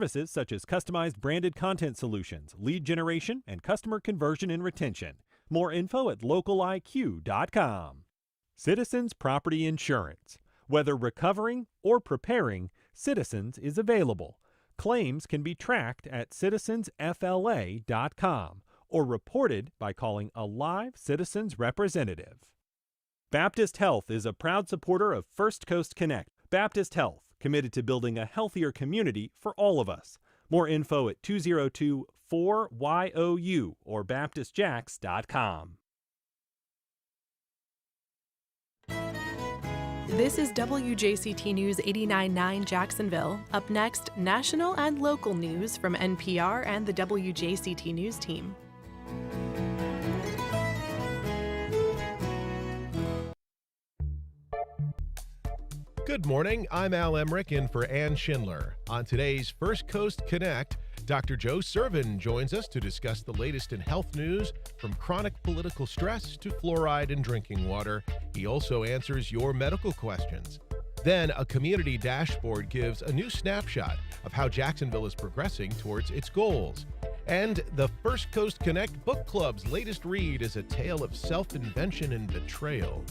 Services such as customized branded content solutions, lead generation, and customer conversion and retention. More info at localiq.com. Citizens Property Insurance. Whether recovering or preparing, Citizens is available. Claims can be tracked at citizensfla.com or reported by calling a live Citizens representative. Baptist Health is a proud supporter of First Coast Connect. Baptist Health, committed to building a healthier community for all of us. More info at 202-4YOU or baptistjacks.com. This is WJCT News 89.9 Jacksonville. Up next, national and local news from NPR and the WJCT News team. Good morning, I'm Al Emmerich in for Ann Schindler. On today's First Coast Connect, Dr. Joe Sirven joins us to discuss the latest in health news, from chronic political stress to fluoride in drinking water. He also answers your medical questions. Then a community dashboard gives a new snapshot of how Jacksonville is progressing towards its goals. And the First Coast Connect Book Club's latest read is a tale of self-invention and betrayal.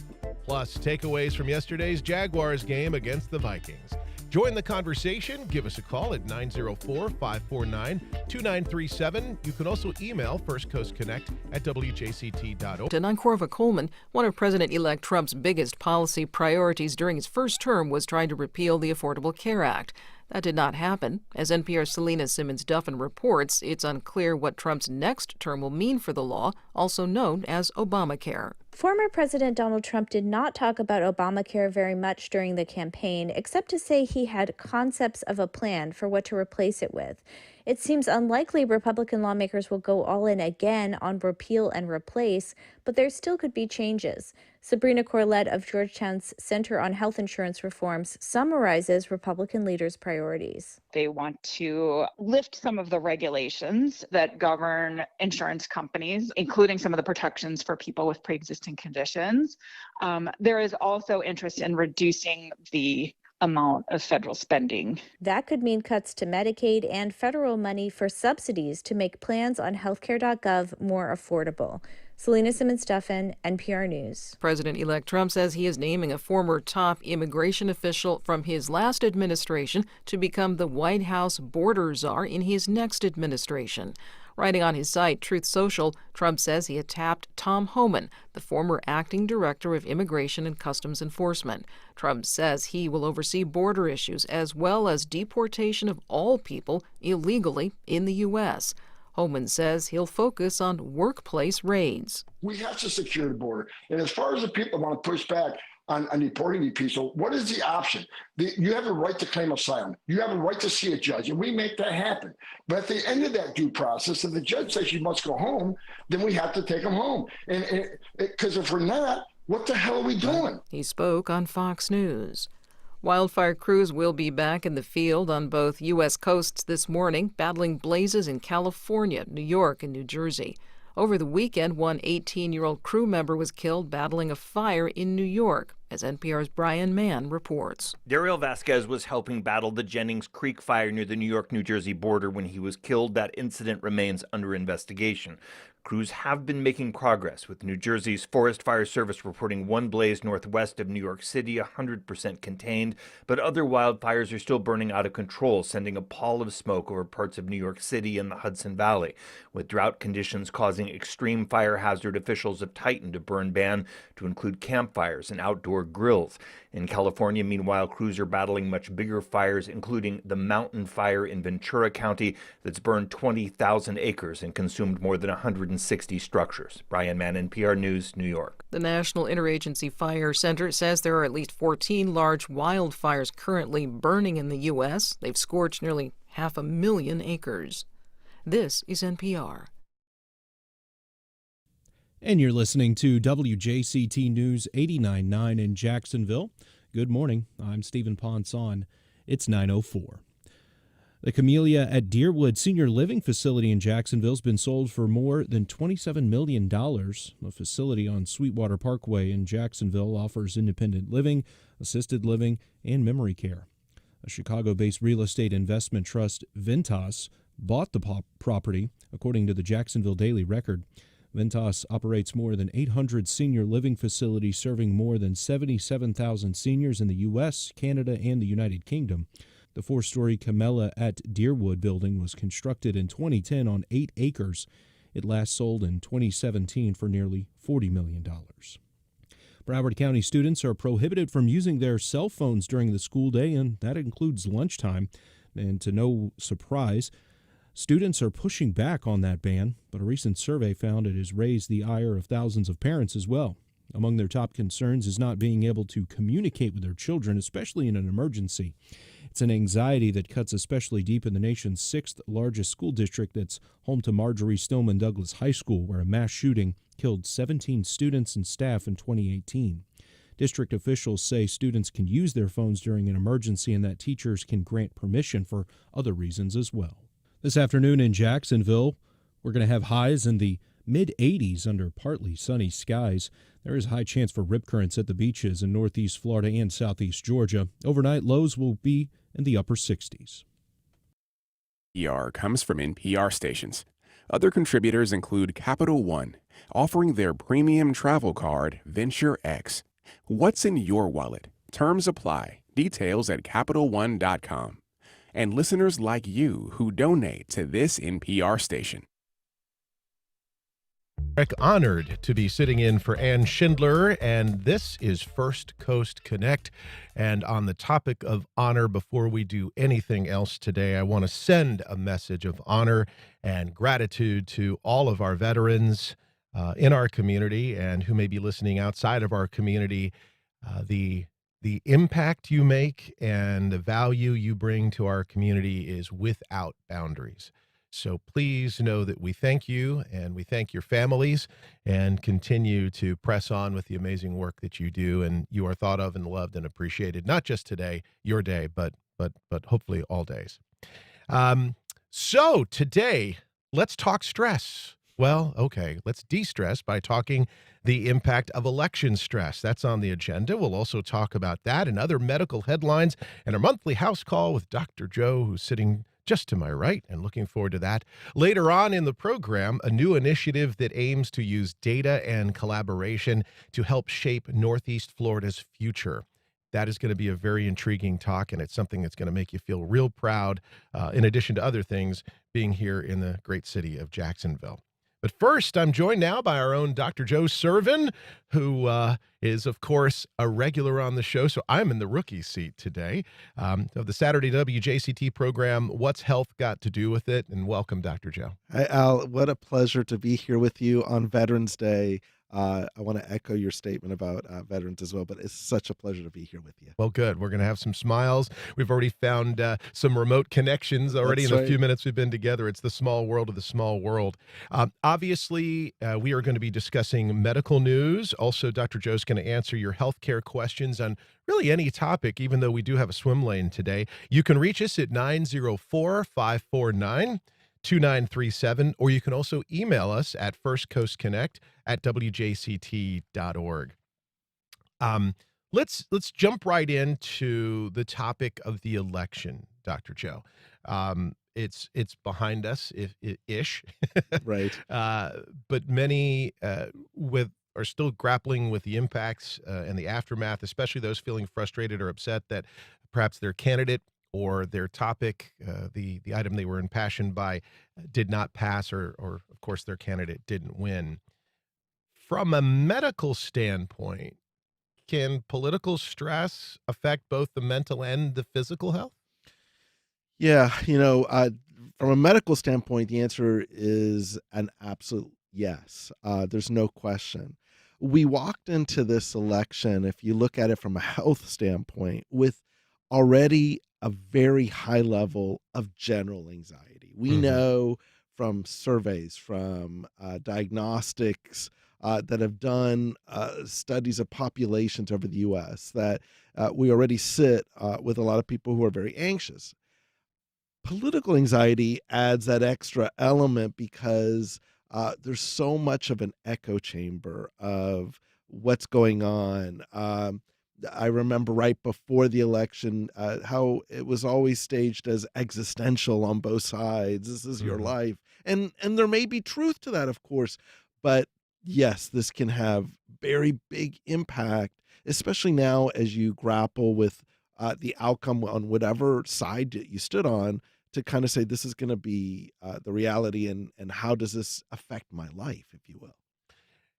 Plus, takeaways from yesterday's Jaguars game against the Vikings. Join the conversation. Give us a call at 904-549-2937. You can also email firstcoastconnect@wjct.org. And I'm Corva Coleman. One of President-elect Trump's biggest policy priorities during his first term was trying to repeal the Affordable Care Act. That did not happen. As NPR's Selena Simmons-Duffin reports, it's unclear what Trump's next term will mean for the law, also known as Obamacare. Former President Donald Trump did not talk about Obamacare very much during the campaign, except to say he had concepts of a plan for what to replace it with. It seems unlikely Republican lawmakers will go all in again on repeal and replace, but there still could be changes. Sabrina Corlett of Georgetown's Center on Health Insurance Reforms summarizes Republican leaders' priorities. They want to lift some of the regulations that govern insurance companies, including some of the protections for people with pre-existing conditions. There is also interest in reducing the amount of federal spending. That could mean cuts to Medicaid and federal money for subsidies to make plans on healthcare.gov more affordable. Selena Simmons-Duffin, NPR News. President-elect Trump says he is naming a former top immigration official from his last administration to become the White House border czar in his next administration. Writing on his site, Truth Social, Trump says he had tapped Tom Homan, the former acting director of Immigration and Customs Enforcement. Trump says he will oversee border issues as well as deportation of all people illegally in the U.S. Homan says he'll focus on workplace raids. We have to secure the border. And as far as the people want to push back on deporting these people, what is the option? You have a right to claim asylum. You have a right to see a judge, and we make that happen. But at the end of that due process, if the judge says you must go home, then we have to take them home. And because if we're not, what the hell are we doing? He spoke on Fox News. Wildfire crews will be back in the field on both U.S. coasts this morning, battling blazes in California, New York, and New Jersey. Over the weekend, one 18-year-old crew member was killed battling a fire in New York, as NPR's Brian Mann reports. Daryl Vasquez was helping battle the Jennings Creek fire near the New York-New Jersey border when he was killed. That incident remains under investigation. Crews have been making progress, with New Jersey's Forest Fire Service reporting one blaze northwest of New York City 100% contained, but other wildfires are still burning out of control, sending a pall of smoke over parts of New York City and the Hudson Valley. With drought conditions causing extreme fire hazard, officials have tightened a burn ban to include campfires and outdoor grills. In California, meanwhile, crews are battling much bigger fires, including the Mountain Fire in Ventura County that's burned 20,000 acres and consumed more than 160 structures. Brian Mann, NPR News, New York. The National Interagency Fire Center says there are at least 14 large wildfires currently burning in the U.S. They've scorched nearly 500,000 acres. This is NPR. And you're listening to WJCT News 89.9 in Jacksonville. Good morning. I'm Stephen Ponson. It's 9:04. The Camellia at Deerwood Senior Living Facility in Jacksonville has been sold for more than $27 million. The facility on Sweetwater Parkway in Jacksonville offers independent living, assisted living, and memory care. A Chicago-based real estate investment trust, Ventas, bought the property, according to the Jacksonville Daily Record. Ventas operates more than 800 senior living facilities serving more than 77,000 seniors in the U.S., Canada, and the United Kingdom. The four-story Camella at Deerwood building was constructed in 2010 on 8 acres. It last sold in 2017 for nearly $40 million. Broward County students are prohibited from using their cell phones during the school day, and that includes lunchtime. And to no surprise, students are pushing back on that ban, but a recent survey found it has raised the ire of thousands of parents as well. Among their top concerns is not being able to communicate with their children, especially in an emergency. It's an anxiety that cuts especially deep in the nation's 6th largest school district that's home to Marjorie Stoneman Douglas High School, where a mass shooting killed 17 students and staff in 2018. District officials say students can use their phones during an emergency and that teachers can grant permission for other reasons as well. This afternoon in Jacksonville, we're going to have highs in the mid-80s under partly sunny skies. There is a high chance for rip currents at the beaches in northeast Florida and southeast Georgia. Overnight lows will be in the upper 60s. NPR comes from NPR stations. Other contributors include Capital One, offering their premium travel card, Venture X. What's in your wallet? Terms apply. Details at CapitalOne.com. And listeners like you who donate to this NPR station. Honored to be sitting in for Ann Schindler, and this is First Coast Connect. And on the topic of honor, before we do anything else today, I want to send a message of honor and gratitude to all of our veterans in our community and who may be listening outside of our community. The impact you make and the value you bring to our community is without boundaries. So please know that we thank you and we thank your families and continue to press on with the amazing work that you do. And you are thought of and loved and appreciated, not just today, your day, but hopefully all days. So today, let's talk stress. Well, okay, let's de-stress by talking the impact of election stress. That's on the agenda. We'll also talk about that and other medical headlines and our monthly house call with Dr. Joe, who's sitting just to my right, and looking forward to that. Later on in the program, a new initiative that aims to use data and collaboration to help shape Northeast Florida's future. That is going to be a very intriguing talk, and it's something that's going to make you feel real proud, in addition to other things, being here in the great city of Jacksonville. But first, I'm joined now by our own Dr. Joe Sirven, who is, of course, a regular on the show. So I'm in the rookie seat today of the Saturday WJCT program, What's Health Got to Do with It? And welcome, Dr. Joe. Hi, Al. What a pleasure to be here with you on Veterans Day. I want to echo your statement about veterans as well, but it's such a pleasure to be here with you. Well, good. We're going to have some smiles. We've already found some remote connections already. That's in the few minutes we've been together. It's the small world of the small world. Obviously, we are going to be discussing medical news. Also, Dr. Joe's going to answer your healthcare questions on really any topic, even though we do have a swim lane today. You can reach us at 904-549-2937, or you can also email us at firstcoastconnect@wjct.org. Let's jump right into the topic of the election, Dr. Joe. It's behind us, ish, right? But many are still grappling with the impacts and the aftermath, especially those feeling frustrated or upset that perhaps their candidate or their topic, the item they were impassioned by, did not pass, or of course their candidate didn't win. From a medical standpoint, can political stress affect both the mental and the physical health? Yeah, from a medical standpoint, the answer is an absolute yes. There's no question. We walked into this election, if you look at it from a health standpoint, with already a very high level of general anxiety. We know from surveys, from diagnostics that have done studies of populations over the U.S., that we already sit with a lot of people who are very anxious. Political anxiety adds that extra element because there's so much of an echo chamber of what's going on. I remember right before the election how it was always staged as existential on both sides. This is your life, and there may be truth to that, of course, but yes, this can have very big impact, especially now as you grapple with the outcome on whatever side that you stood on, to kind of say this is going to be the reality, and how does this affect my life, if you will.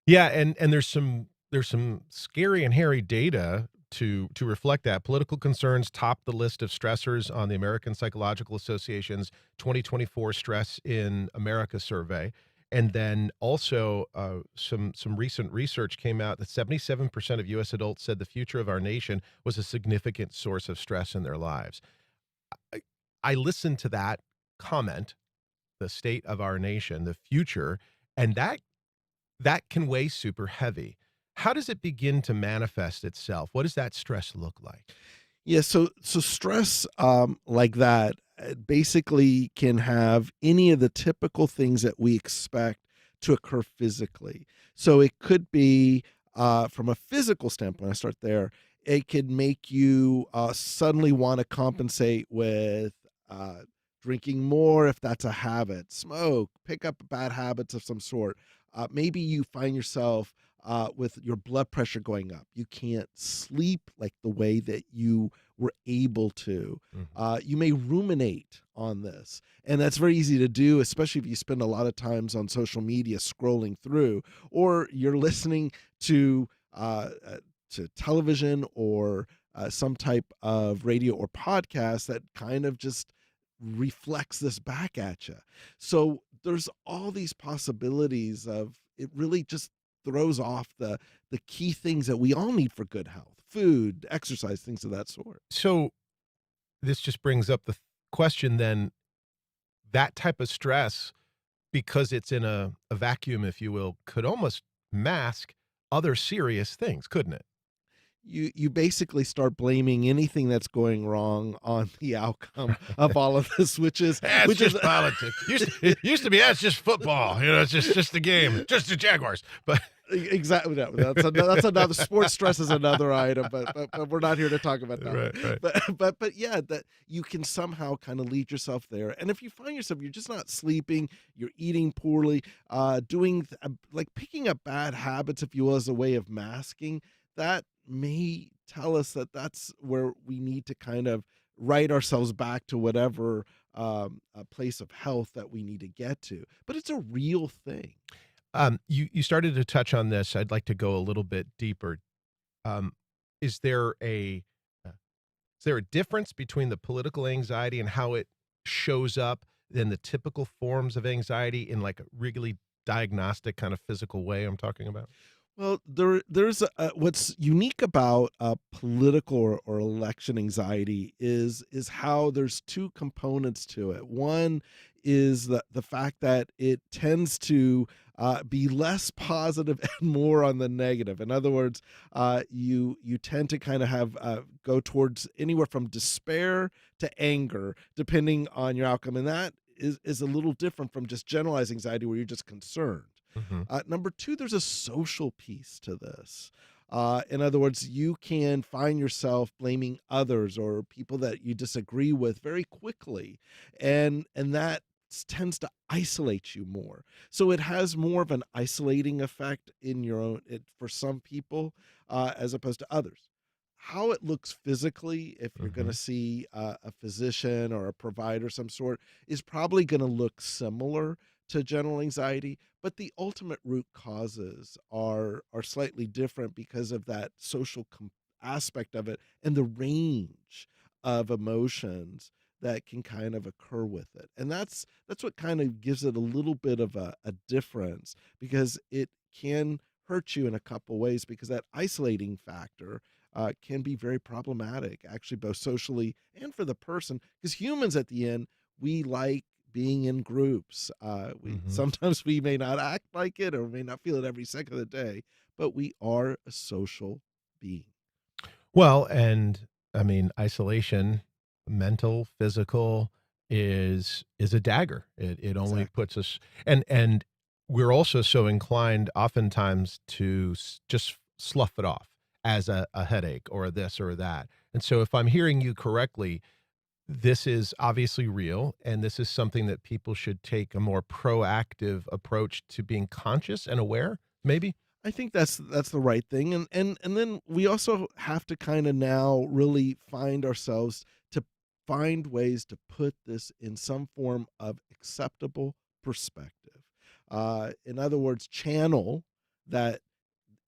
Yeah, and there's some scary and hairy data to reflect that. Political concerns top the list of stressors on the American Psychological Association's 2024 Stress in America survey. And then also some recent research came out that 77% of U.S. adults said the future of our nation was a significant source of stress in their lives. I, I listened to that comment, the state of our nation, the future, and that can weigh super heavy. How does it begin to manifest itself? What does that stress look like? Yeah, so stress like that basically can have any of the typical things that we expect to occur physically. So it could be from a physical standpoint. I start there. It could make you suddenly want to compensate with drinking more if that's a habit, smoke, pick up bad habits of some sort. Maybe you find yourself with your blood pressure going up. You can't sleep like the way that you were able to. You may ruminate on this. And that's very easy to do, especially if you spend a lot of times on social media scrolling through, or you're listening to television or some type of radio or podcast that kind of just reflects this back at you. So there's all these possibilities of it really just throws off the key things that we all need for good health: food, exercise, things of that sort. So this just brings up the question then, that type of stress, because it's in a vacuum, if you will, could almost mask other serious things, couldn't it? You basically start blaming anything that's going wrong on the outcome of all of this, which is Politics. It used to be that's just football. It's just a game, just the Jaguars. But exactly that's another sports stress is another item, but we're not here to talk about that. Right. But yeah, that you can somehow kind of lead yourself there. And if you find yourself you're just not sleeping, you're eating poorly, doing like picking up bad habits, if you will, as a way of masking, that may tell us that that's where we need to kind of write ourselves back to whatever a place of health that we need to get to. But it's a real thing. You started to touch on this. I'd like to go a little bit deeper. Is there a difference between the political anxiety and how it shows up in the typical forms of anxiety in like a really diagnostic kind of physical way I'm talking about? Well, there's what's unique about political or election anxiety is how there's two components to it. One is the fact that it tends to be less positive and more on the negative. In other words, you tend to kind of have go towards anywhere from despair to anger, depending on your outcome, and that is a little different from just generalized anxiety where you're just concerned. Number two, there's a social piece to this. In other words, you can find yourself blaming others or people that you disagree with very quickly, and that tends to isolate you more. So it has more of an isolating effect in your own for some people as opposed to others. How it looks physically, if you're going to see a physician or a provider of some sort, is probably going to look similar to general anxiety, but the ultimate root causes are slightly different because of that social aspect of it and the range of emotions that can kind of occur with it. And that's what kind of gives it a little bit of a difference, because it can hurt you in a couple ways, because that isolating factor can be very problematic, actually, both socially and for the person, because humans at the end, we like being in groups. Sometimes we may not act like it or may not feel it every second of the day, but we are a social being. Well, and I mean, isolation, mental, physical, is a dagger. It only puts us, and we're also so inclined oftentimes to just slough it off as a headache or a this or that. And so if I'm hearing you correctly, this is obviously real, and this is something that people should take a more proactive approach to being conscious and aware, maybe? I think that's the right thing, and then we also have to kind of now really find ourselves to find ways to put this in some form of acceptable perspective. In other words, channel that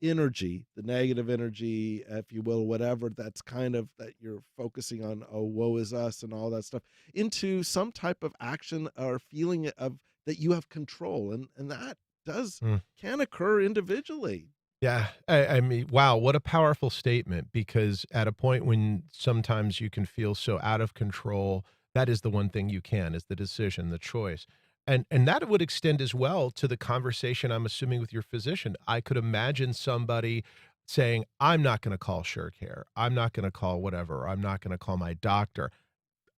energy, the negative energy, if you will, whatever that's kind of that you're focusing on, oh, woe is us and all that stuff, into some type of action or feeling of that you have control. And that does can occur individually. Yeah, I mean, wow, what a powerful statement, because at a point when sometimes you can feel so out of control, that is the one thing you can, is the decision, the choice. And that would extend as well to the conversation, I'm assuming, with your physician. I could imagine somebody saying, "I'm not gonna call SureCare. I'm not gonna call whatever. I'm not gonna call my doctor.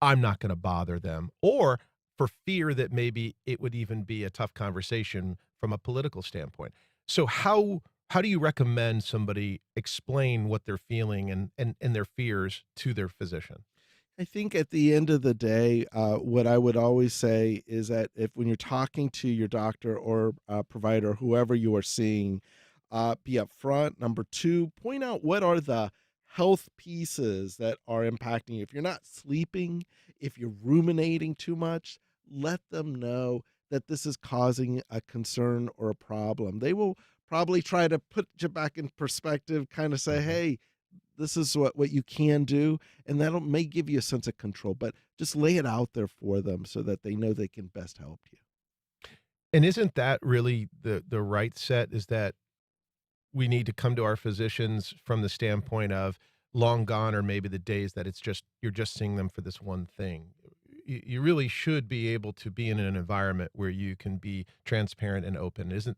I'm not gonna bother them," or for fear that maybe it would even be a tough conversation from a political standpoint. So how do you recommend somebody explain what they're feeling and their fears to their physician? I think at the end of the day, what I would always say is that if when you're talking to your doctor or provider, whoever you are seeing, be upfront. Number two, point out what are the health pieces that are impacting you. If you're not sleeping, if you're ruminating too much, let them know that this is causing a concern or a problem. They will probably try to put you back in perspective, kind of say, hey, this is what you can do, and that may give you a sense of control, but just lay it out there for them so that they know they can best help you. And isn't that really the right set, is that we need to come to our physicians from the standpoint of long gone or maybe the days that it's just you're just seeing them for this one thing. You really should be able to be in an environment where you can be transparent and open. Isn't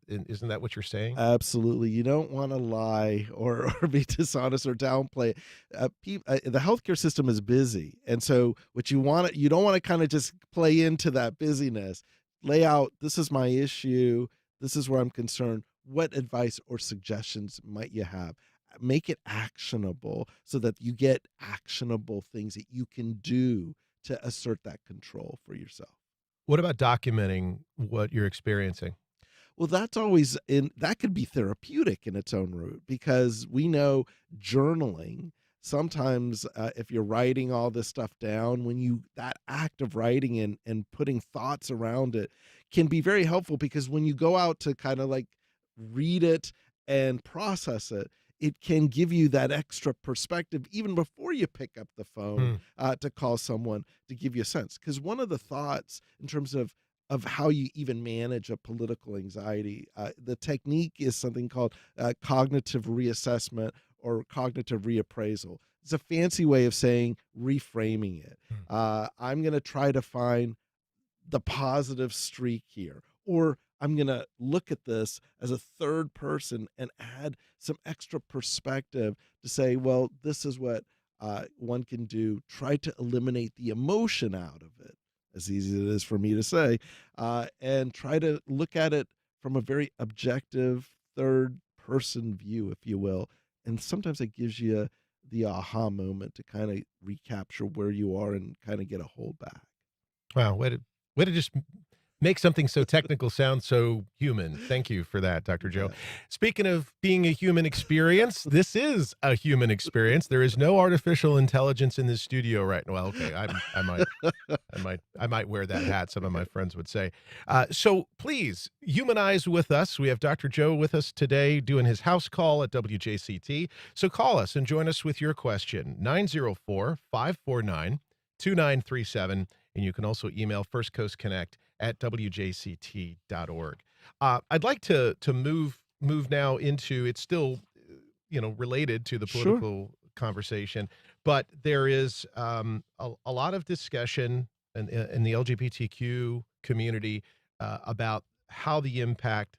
that what you're saying? Absolutely. You don't want to lie or be dishonest or downplay. The healthcare system is busy. And so what you don't want to kind of just play into that busyness. Lay out, this is my issue. This is where I'm concerned. What advice or suggestions might you have? Make it actionable so that you get actionable things that you can do to assert that control for yourself. What about documenting what you're experiencing? Well, that could be therapeutic in its own route, because we know journaling sometimes, if you're writing all this stuff down, that act of writing and putting thoughts around it can be very helpful, because when you go out to kind of like read it and process it, it can give you that extra perspective even before you pick up the phone to call someone, to give you a sense. Because one of the thoughts in terms of how you even manage a political anxiety, the technique is something called cognitive reassessment or cognitive reappraisal. It's a fancy way of saying reframing it. I'm going to try to find the positive streak here, or I'm going to look at this as a third person and add some extra perspective to say, well, this is what one can do. Try to eliminate the emotion out of it, as easy as it is for me to say, and try to look at it from a very objective third person view, if you will. And sometimes it gives you the aha moment to kind of recapture where you are and kind of get a hold back. Wow, way to just make something so technical sound so human. Thank you for that, Dr. Joe. Speaking of being a human experience, this is a human experience. There is no artificial intelligence in this studio right now. Well, okay, I might wear that hat, some of my friends would say. So please humanize with us. We have Dr. Joe with us today doing his house call at WJCT. So call us and join us with your question, 904-549-2937. And you can also email firstcoastconnect@wjct.org. I'd like to move now into, it's still related to the political conversation, but there is a lot of discussion in the LGBTQ community about how the impact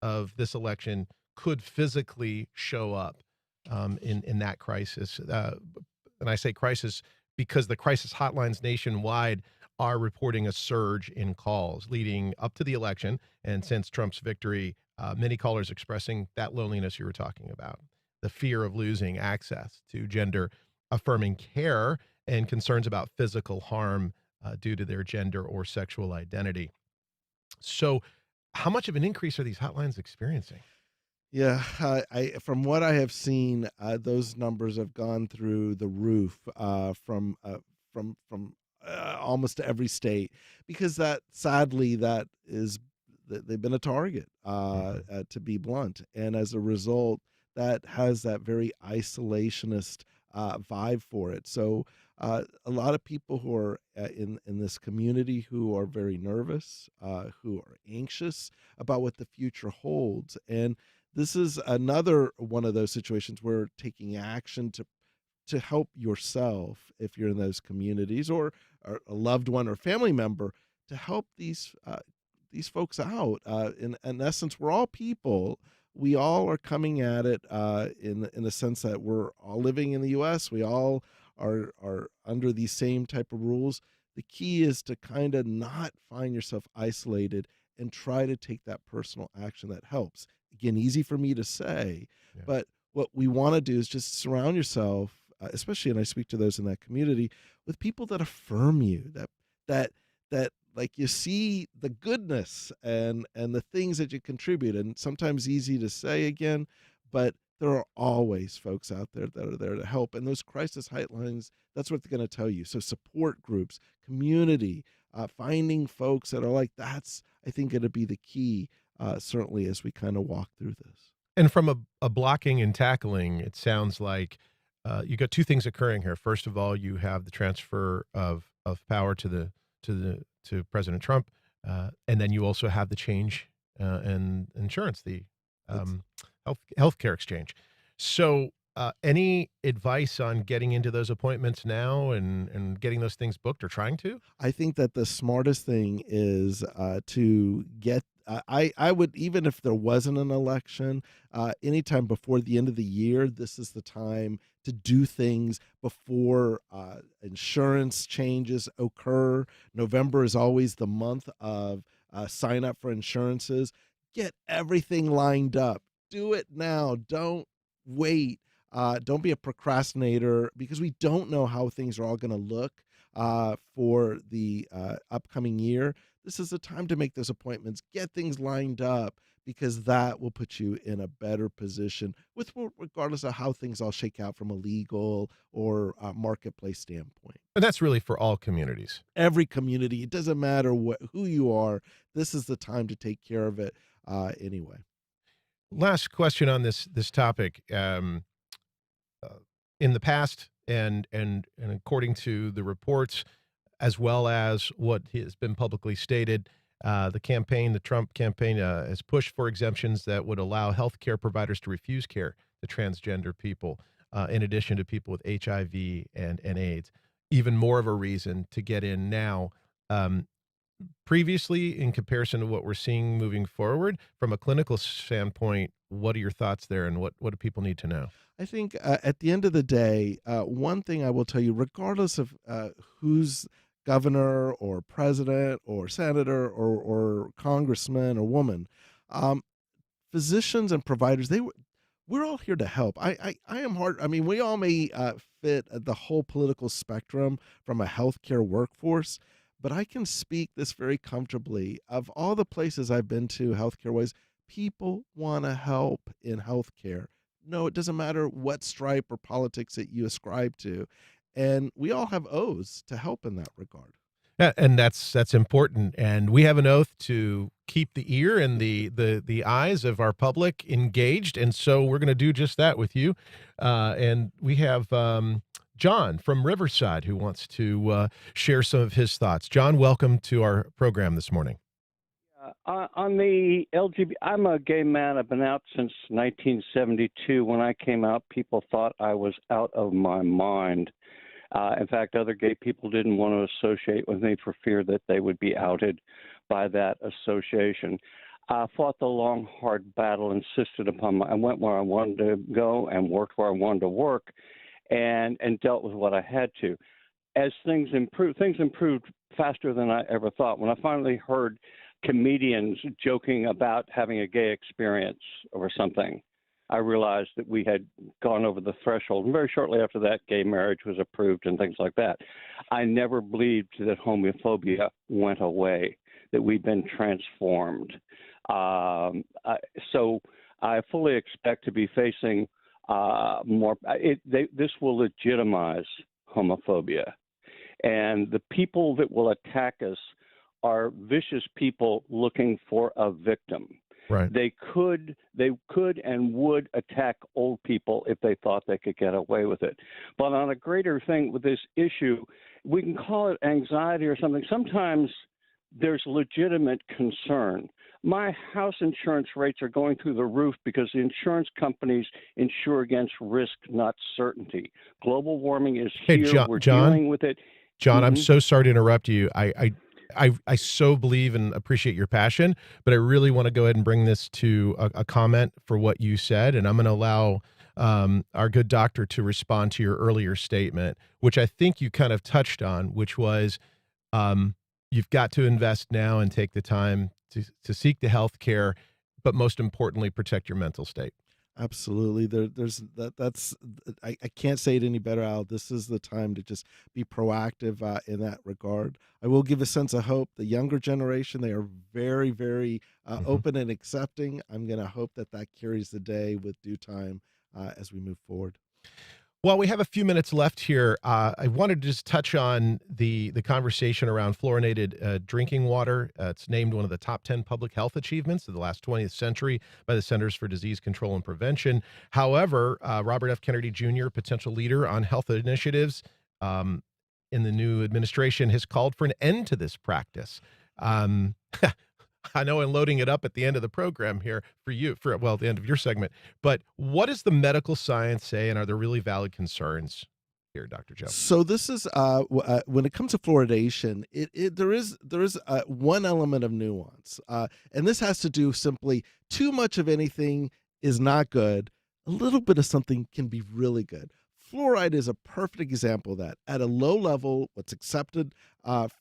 of this election could physically show up in that crisis. And I say crisis because the crisis hotlines nationwide are reporting a surge in calls leading up to the election. And since Trump's victory, many callers expressing that loneliness you were talking about. the fear of losing access to gender affirming care and concerns about physical harm due to their gender or sexual identity. So, how much of an increase are these hotlines experiencing? Yeah, from what I have seen, those numbers have gone through the roof from almost every state, because that sadly they've been a target, to be blunt, and as a result, that has that very isolationist vibe for it. So a lot of people who are in this community who are very nervous, who are anxious about what the future holds, and this is another one of those situations where taking action to help yourself, if you're in those communities, or a loved one or family member, to help these folks out. In essence, we're all people. We all are coming at it in the sense that we're all living in the U.S. We all are under these same type of rules. The key is to kind of not find yourself isolated and try to take that personal action that helps. Again, easy for me to say, Yeah. but what we want to do is just surround yourself, especially, and I speak to those in that community, with people that affirm you, that like you see the goodness and the things that you contribute, and sometimes easy to say again, but there are always folks out there that are there to help, and those crisis hotlines, that's what they're going to tell you. So support groups, community, finding folks that are like, that's, I think, going to be the key, certainly as we kind of walk through this. And from a blocking and tackling, it sounds like you got two things occurring here. First of all, you have the transfer of power to President Trump, and then you also have the change in insurance, the healthcare exchange. So, any advice on getting into those appointments now and getting those things booked or trying to? I think that the smartest thing is to get. I would, even if there wasn't an election, anytime before the end of the year, this is the time to do things before insurance changes occur. November is always the month of sign up for insurances. Get everything lined up. Do it now. Don't wait. Don't be a procrastinator, because we don't know how things are all going to look for the upcoming year. This is the time to make those appointments, get things lined up, because that will put you in a better position regardless of how things all shake out from a legal or marketplace standpoint. And that's really for all communities. Every community, it doesn't matter who you are, this is the time to take care of it anyway. Last question on this topic. In the past, and according to the reports, as well as what has been publicly stated, the Trump campaign, has pushed for exemptions that would allow healthcare providers to refuse care to transgender people, in addition to people with HIV and AIDS. Even more of a reason to get in now. Previously, in comparison to what we're seeing moving forward, from a clinical standpoint, what are your thoughts there, and what do people need to know? I think at the end of the day, one thing I will tell you, regardless of who's governor or president or senator or congressman or woman, physicians and providers, we're all here to help. I am hard. I mean, we all may fit the whole political spectrum from a healthcare workforce, but I can speak this very comfortably. Of all the places I've been to healthcare-wise, people want to help in healthcare. No, it doesn't matter what stripe or politics that you ascribe to. And we all have oaths to help in that regard. Yeah, and that's important. And we have an oath to keep the ear and the eyes of our public engaged. And so we're going to do just that with you. And we have John from Riverside who wants to share some of his thoughts. John, welcome to our program this morning. On the LGBT, I'm a gay man. I've been out since 1972. When I came out, people thought I was out of my mind. In fact, other gay people didn't want to associate with me for fear that they would be outed by that association. I fought the long, hard battle, insisted upon I went where I wanted to go and worked where I wanted to work, and dealt with what I had to. As things improved faster than I ever thought. When I finally heard comedians joking about having a gay experience or something, I realized that we had gone over the threshold. And very shortly after that, gay marriage was approved and things like that. I never believed that homophobia went away, that we'd been transformed. So I fully expect to be facing more. This will legitimize homophobia. And the people that will attack us are vicious people looking for a victim. Right. They could and would attack old people if they thought they could get away with it. But on a greater thing with this issue, we can call it anxiety or something. Sometimes there's legitimate concern. My house insurance rates are going through the roof because the insurance companies insure against risk, not certainty. Global warming is here. We're dealing with it. John, I'm so sorry to interrupt you. I so believe and appreciate your passion, but I really want to go ahead and bring this to a comment for what you said, and I'm going to allow our good doctor to respond to your earlier statement, which I think you kind of touched on, which was you've got to invest now and take the time to seek the health care, but most importantly, protect your mental state. Absolutely. I can't say it any better, Al. This is the time to just be proactive in that regard. I will give a sense of hope. The younger generation, they are very, very open and accepting. I'm going to hope that carries the day with due time as we move forward. Well, we have a few minutes left here. I wanted to just touch on the conversation around fluorinated drinking water. It's named one of the top 10 public health achievements of the last 20th century by the Centers for Disease Control and Prevention. However, Robert F. Kennedy Jr., potential leader on health initiatives in the new administration, has called for an end to this practice. I know I'm loading it up at the end of the program here for you, the end of your segment. But what does the medical science say, and are there really valid concerns here, Dr. Joe? So this is when it comes to fluoridation, there is one element of nuance, and this has to do simply too much of anything is not good. A little bit of something can be really good. Fluoride is a perfect example of that. At a low level, what's accepted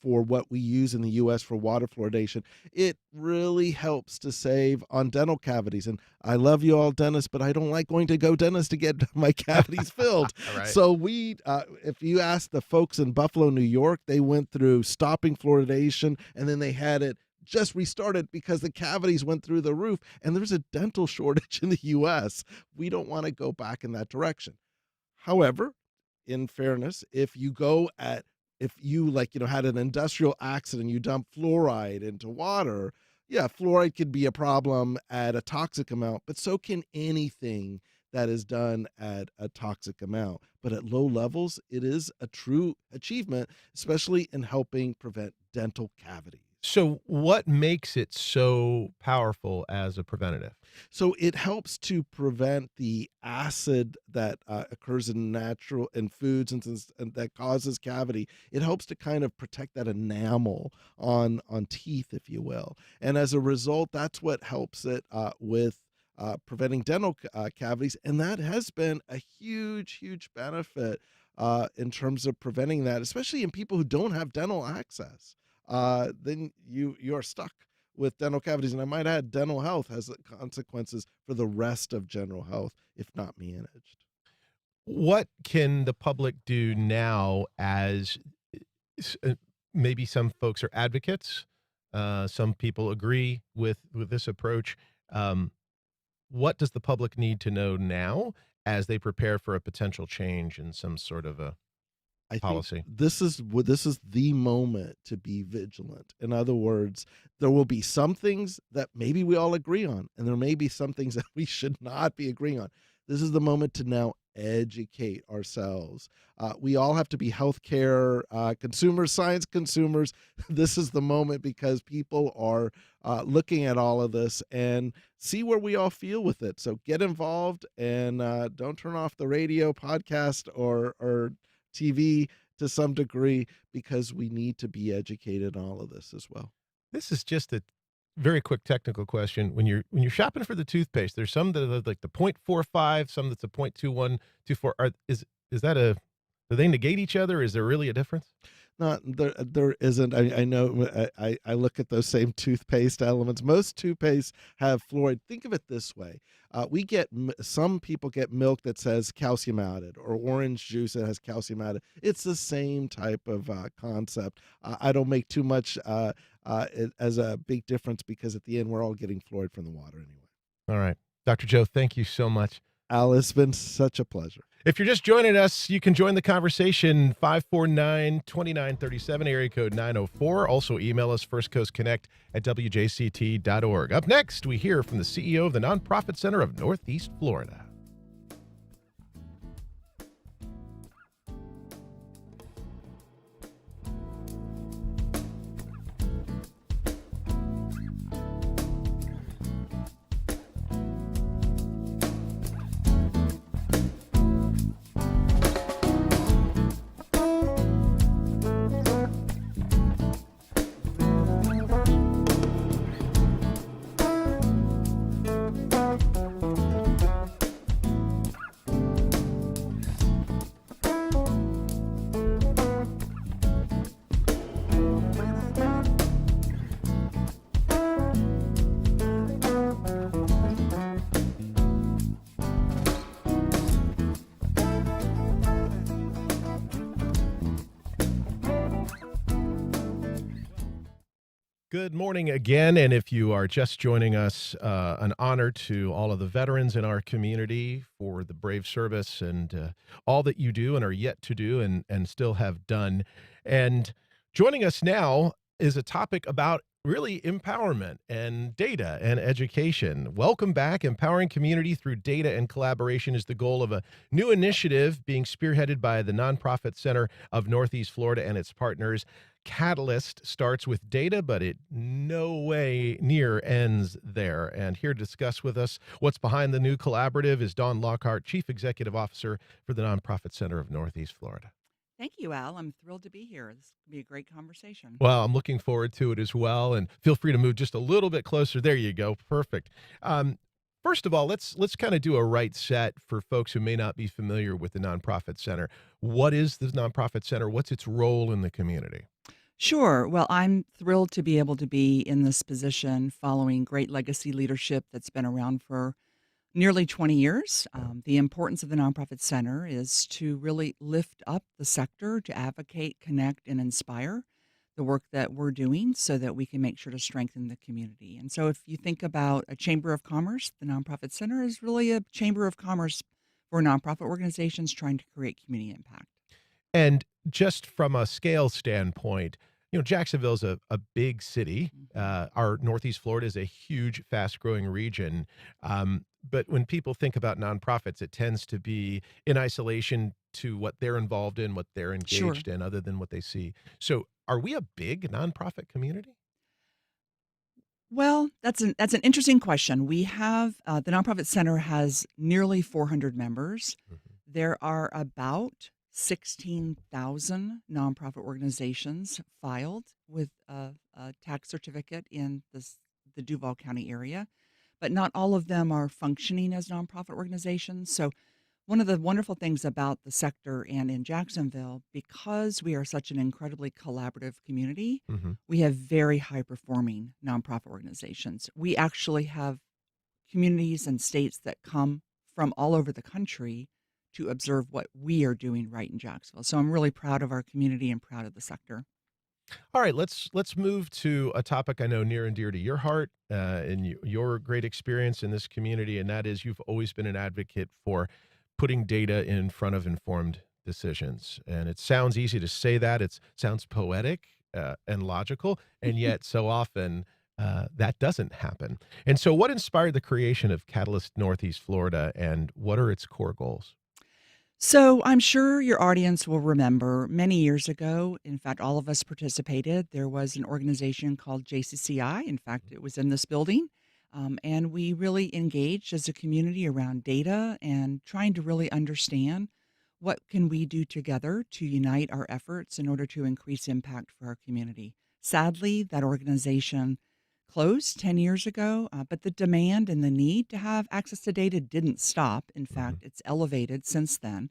for what we use in the U.S. for water fluoridation, it really helps to save on dental cavities. And I love you all, dentists, but I don't like going to dentist to get my cavities filled. Right. So if you ask the folks in Buffalo, New York, they went through stopping fluoridation, and then they had it just restarted because the cavities went through the roof, and there's a dental shortage in the U.S. We don't want to go back in that direction. However, in fairness, if you had an industrial accident, you dump fluoride into water, yeah, fluoride could be a problem at a toxic amount, but so can anything that is done at a toxic amount. But at low levels, it is a true achievement, especially in helping prevent dental cavities. So what makes it so powerful as a preventative? So it helps to prevent the acid that occurs in foods and that causes cavity. It helps to kind of protect that enamel on teeth, if you will. And as a result, that's what helps it with preventing dental cavities. And that has been a huge, huge benefit in terms of preventing that, especially in people who don't have dental access. Then you are stuck with dental cavities. And I might add, dental health has consequences for the rest of general health if not managed. What can the public do now, as maybe some folks are advocates, some people agree with this approach? What does the public need to know now as they prepare for a potential change in some sort of a policy? This is the moment to be vigilant. In other words, there will be some things that maybe we all agree on, and there may be some things that we should not be agreeing on. This is the moment to now educate ourselves. We all have to be healthcare consumers, science consumers. This is the moment because people are looking at all of this and see where we all feel with it. So get involved and don't turn off the radio, podcast, or TV to some degree, because we need to be educated on all of this as well. This is just a very quick technical question. When you're shopping for the toothpaste, there's some that are like the 0.45, some that's a 0.2124. Do they negate each other? Is there really a difference? Not there. There isn't. I know. I look at those same toothpaste elements. Most toothpaste have fluoride. Think of it this way: some people get milk that says calcium added, or orange juice that has calcium added. It's the same type of concept. I don't make too much as a big difference because at the end we're all getting fluoride from the water anyway. All right, Dr. Joe, thank you so much. Al, it's been such a pleasure. If you're just joining us, you can join the conversation, 549-2937, area code 904. Also email us, firstcoastconnect@wjct.org. Up next, we hear from the CEO of the Nonprofit Center of Northeast Florida. Good morning again, and if you are just joining us, an honor to all of the veterans in our community for the brave service and all that you do and are yet to do and still have done. And joining us now is a topic about really empowerment and data and education. Welcome back. Empowering community through data and collaboration is the goal of a new initiative being spearheaded by the Nonprofit Center of Northeast Florida and its partners. Catalyst starts with data, but it no way near ends there. And here to discuss with us what's behind the new collaborative is Dawn Lockhart, Chief Executive Officer for the Nonprofit Center of Northeast Florida. Thank you, Al. I'm thrilled to be here. This will be a great conversation. Well, I'm looking forward to it as well. And feel free to move just a little bit closer. There you go. Perfect. First of all, let's kind of do a right set for folks who may not be familiar with the Nonprofit Center. What is the Nonprofit Center? What's its role in the community? Sure. Well, I'm thrilled to be able to be in this position following great legacy leadership that's been around for nearly 20 years. The importance of the Nonprofit Center is to really lift up the sector, to advocate, connect, and inspire the work that we're doing so that we can make sure to strengthen the community. And so if you think about a chamber of commerce, the Nonprofit Center is really a chamber of commerce for nonprofit organizations trying to create community impact. And just from a scale standpoint, Jacksonville's a big city. Our Northeast Florida is a huge, fast-growing region. But when people think about nonprofits, it tends to be in isolation to what they're involved in, what they're engaged in, other than what they see. So are we a big nonprofit community? Well, that's an interesting question. We have the Nonprofit Center has nearly 400 members. There are about 16,000 nonprofit organizations filed with a tax certificate in the Duval County area, but not all of them are functioning as nonprofit organizations. So one of the wonderful things about the sector and in Jacksonville, because we are such an incredibly collaborative community, we have very high-performing nonprofit organizations. We actually have communities and states that come from all over the country to observe what we are doing right in Jacksonville. So I'm really proud of our community and proud of the sector. All right, let's move to a topic I know near and dear to your heart and your great experience in this community, and that is you've always been an advocate for putting data in front of informed decisions. And it sounds easy to say that. It sounds poetic and logical, and yet so often that doesn't happen. And so what inspired the creation of Catalyst Northeast Florida, and what are its core goals? So I'm sure your audience will remember many years ago, in fact, all of us participated. There was an organization called JCCI. In fact, it was in this building. And we really engaged as a community around data and trying to really understand what can we do together to unite our efforts in order to increase impact for our community. Sadly, that organization closed 10 years ago, but the demand and the need to have access to data didn't stop. In fact, it's elevated since then.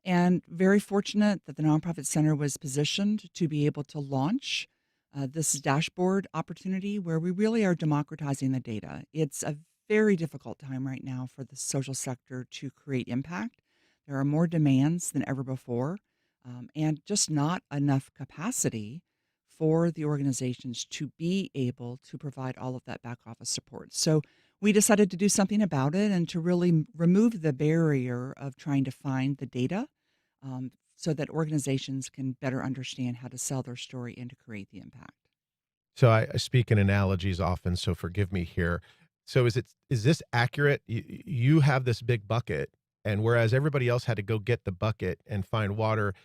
And very fortunate that the Nonprofit Center was positioned to be able to launch this dashboard opportunity where we really are democratizing the data. It's a very difficult time right now for the social sector to create impact. There are more demands than ever before, and just not enough capacity for the organizations to be able to provide all of that back office support. So we decided to do something about it and to really remove the barrier of trying to find the data, so that organizations can better understand how to sell their story and to create the impact. So I speak in analogies often, so forgive me here. So is this accurate? You have this big bucket, and whereas everybody else had to go get the bucket and find water,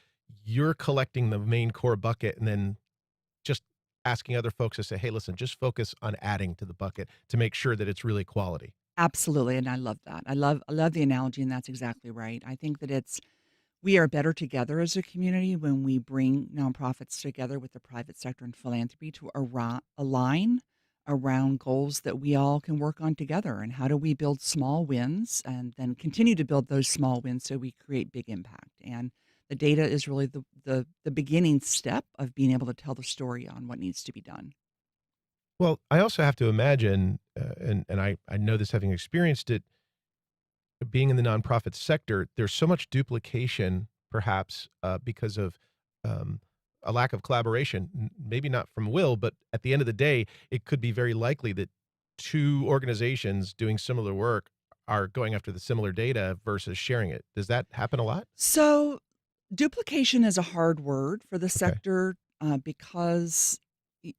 you're collecting the main core bucket and then just asking other folks to say, hey, listen, just focus on adding to the bucket to make sure that it's really quality. Absolutely, and I love that. I love the analogy, and that's exactly right. I think that we are better together as a community when we bring nonprofits together with the private sector and philanthropy to align around goals that we all can work on together. And how do we build small wins and then continue to build those small wins so we create big impact? And the data is really the beginning step of being able to tell the story on what needs to be done. Well, I also have to imagine, and I know this having experienced it, being in the nonprofit sector, there's so much duplication, perhaps because of a lack of collaboration. Maybe not from will, but at the end of the day, it could be very likely that two organizations doing similar work are going after the similar data versus sharing it. Does that happen a lot? So duplication is a hard word for the sector because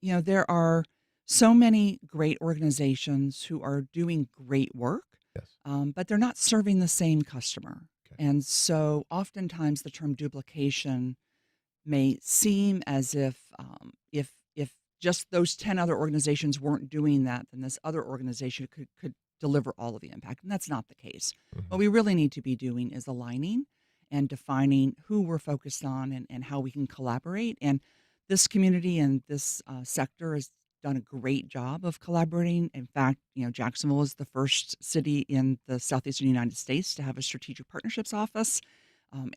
there are so many great organizations who are doing great work, Yes. but they're not serving the same customer. And so oftentimes the term duplication may seem as if just those 10 other organizations weren't doing that, then this other organization could deliver all of the impact. And that's not the case. What we really need to be doing is aligning and defining who we're focused on and how we can collaborate. And this community and this sector has done a great job of collaborating. In fact, Jacksonville is the first city in the southeastern United States to have a strategic partnerships office.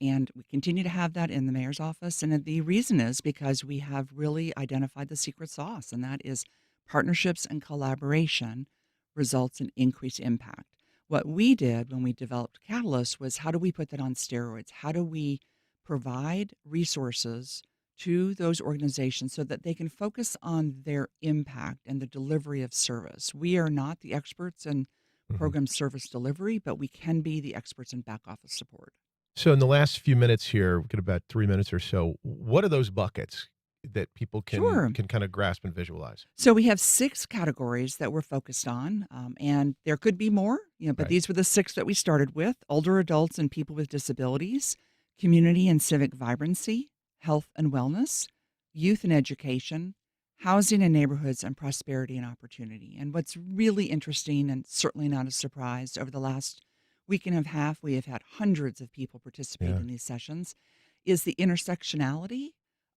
And we continue to have that in the mayor's office. And the reason is because we have really identified the secret sauce, and that is partnerships and collaboration results in increased impact. What we did when we developed Catalyst was, how do we put that on steroids? How do we provide resources to those organizations so that they can focus on their impact and the delivery of service? We are not the experts in program service delivery, but we can be the experts in back office support. So in the last few minutes here, we've got about 3 minutes or so. What are those buckets that people can kind of grasp and visualize? So we have 6 categories that we're focused on, and there could be more, but these were the 6 that we started with: older adults and people with disabilities, community and civic vibrancy, health and wellness, youth and education, housing and neighborhoods, and prosperity and opportunity. And what's really interesting, and certainly not a surprise, over the last week and a half, we have had hundreds of people participate in these sessions, is the intersectionality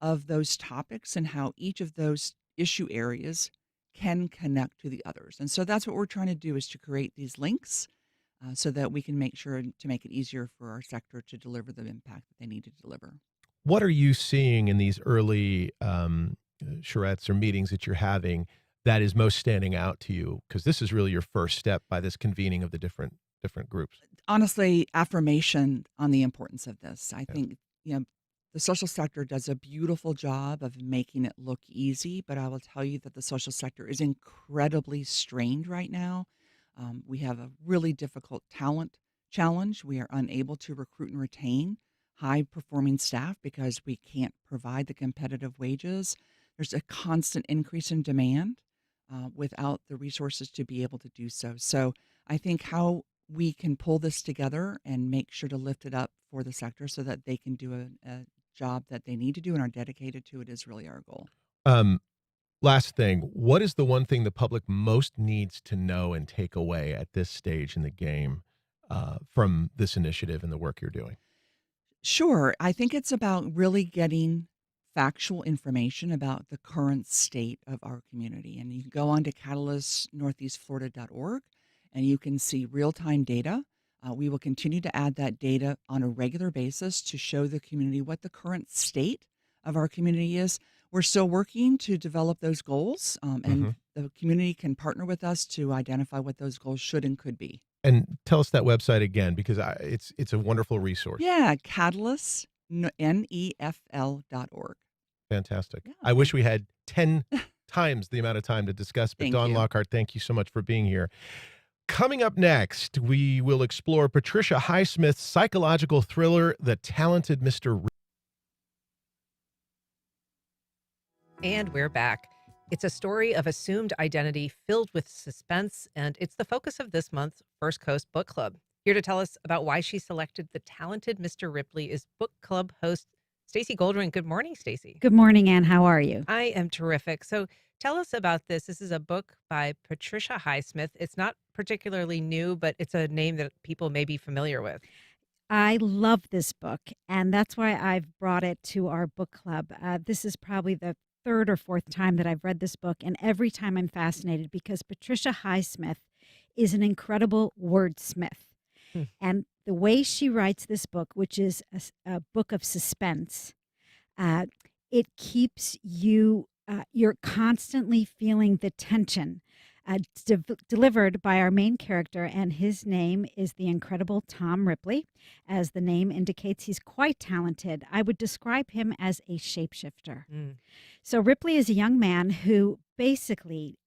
of those topics and how each of those issue areas can connect to the others. And so that's what we're trying to do, is to create these links so that we can make sure to make it easier for our sector to deliver the impact that they need to deliver. What are you seeing in these early charrettes or meetings that you're having that is most standing out to you? Because this is really your first step by this convening of the different groups. Honestly, affirmation on the importance of this. I think, the social sector does a beautiful job of making it look easy, but I will tell you that the social sector is incredibly strained right now. We have a really difficult talent challenge. We are unable to recruit and retain high-performing staff because we can't provide the competitive wages. There's a constant increase in demand without the resources to be able to do so. So I think how we can pull this together and make sure to lift it up for the sector so that they can do a job that they need to do and are dedicated to it is really our goal. Last thing, what is the one thing the public most needs to know and take away at this stage in the game from this initiative and the work you're doing? Sure. I think it's about really getting factual information about the current state of our community. And you can go on to catalystnortheastflorida.org and you can see real-time data We will continue to add that data on a regular basis to show the community what the current state of our community is. We're still working to develop those goals, and the community can partner with us to identify what those goals should and could be. And tell us that website again, because it's a wonderful resource. Yeah, Catalyst, NEFL.org. Fantastic. Yeah. I wish we had 10 times the amount of time to discuss, but Thank Dawn you. Lockhart, thank you so much for being here. Coming up next, we will explore Patricia Highsmith's psychological thriller, The Talented Mr. Ripley. And we're back. It's a story of assumed identity filled with suspense, and it's the focus of this month's First Coast Book Club. Here to tell us about why she selected The Talented Mr. Ripley is book club host Stacey Goldring. Good morning, Stacey. Good morning, Ann. How are you? I am terrific. So tell us about this. This is a book by Patricia Highsmith. It's not particularly new, but it's a name that people may be familiar with. I love this book, and that's why I've brought it to our book club. This is probably the third or fourth time that I've read this book, and every time I'm fascinated because Patricia Highsmith is an incredible wordsmith. And the way she writes this book, which is a book of suspense, it keeps you, you're constantly feeling the tension delivered by our main character, and his name is the incredible Tom Ripley. As the name indicates, he's quite talented. I would describe him as a shapeshifter. So Ripley is a young man who basically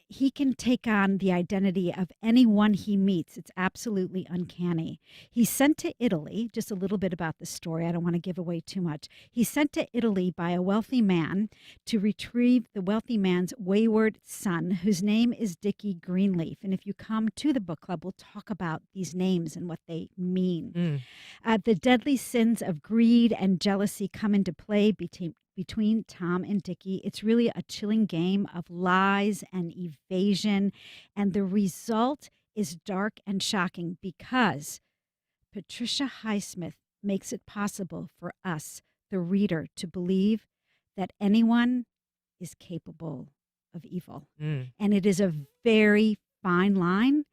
he can take on the identity of anyone he meets. It's absolutely uncanny. He's sent to Italy, just a little bit about the story. I don't want to give away too much. He's sent to Italy by a wealthy man to retrieve the wealthy man's wayward son, whose name is Dickie Greenleaf. And if you come to the book club, we'll talk about these names and what they mean. The deadly sins of greed and jealousy come into play between Tom and Dickie. It's really a chilling game of lies and evasion, and the result is dark and shocking because Patricia Highsmith makes it possible for us, the reader, to believe that anyone is capable of evil. And it is a very fine line,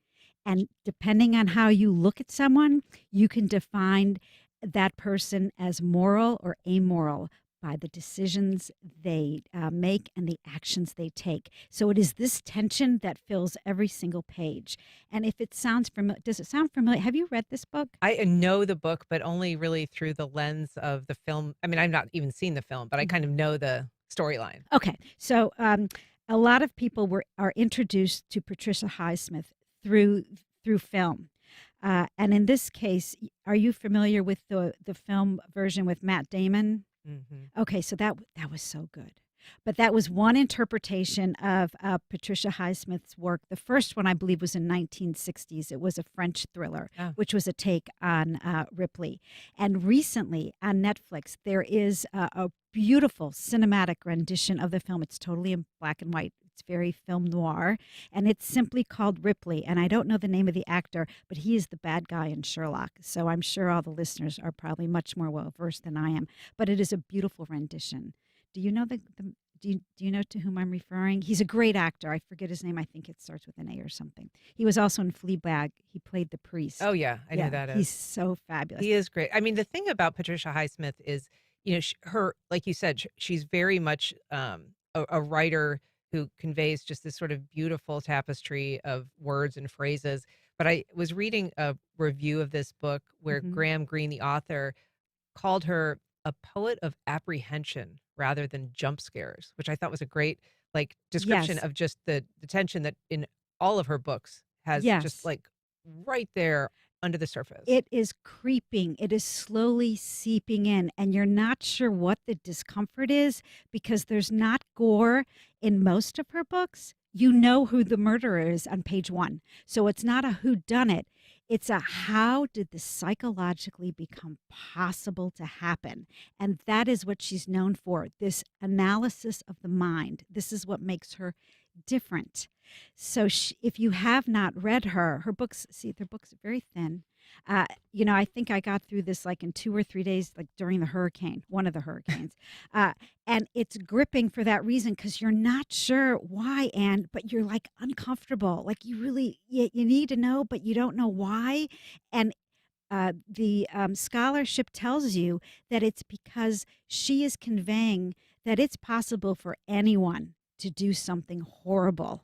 and depending on how you look at someone, you can define that person as moral or amoral by the decisions they make and the actions they take. So it is this tension that fills every single page. And if it sounds familiar, does it sound familiar? Have you read this book? I know the book, but only really through the lens of the film. I mean, I've not even seen the film, but I kind of know the storyline. Okay. So a lot of people are introduced to Patricia Highsmith through film. And in this case, are you familiar with the film version with Matt Damon? Okay, so that was so good. But that was one interpretation of Patricia Highsmith's work. The first one, I believe, was in 1960s. It was a French thriller, which was a take on Ripley. And recently on Netflix, there is a beautiful cinematic rendition of the film. It's totally in black and white. It's very film noir, and it's simply called Ripley. And I don't know the name of the actor, but he is the bad guy in Sherlock. So I'm sure all the listeners are probably much more well-versed than I am. But it is a beautiful rendition. Do you know do you know to whom I'm referring? He's a great actor. I forget his name. I think it starts with an A or something. He was also in Fleabag. He played the priest. Oh, yeah. I know that is. He's so fabulous. He is great. I mean, the thing about Patricia Highsmith is, you know, her, like you said, she's very much a writer who conveys just this sort of beautiful tapestry of words and phrases. But I was reading a review of this book where Graham Greene, the author, called her a poet of apprehension rather than jump scares, which I thought was a great description of just the tension that in all of her books has just right there under the surface. It is creeping. It is slowly seeping in, and you're not sure what the discomfort is because there's not gore in most of her books. You know who the murderer is on page 1. So it's not a whodunit. It's a how did this psychologically become possible to happen? And that is what she's known for, this analysis of the mind. This is what makes her different. So if you have not read her books, see, their books are very thin. I think I got through this like in 2 or 3 days, like during one of the hurricanes. And it's gripping for that reason because you're not sure why, but you're like uncomfortable. Like you need to know, but you don't know why. And the scholarship tells you that it's because she is conveying that it's possible for anyone to do something horrible.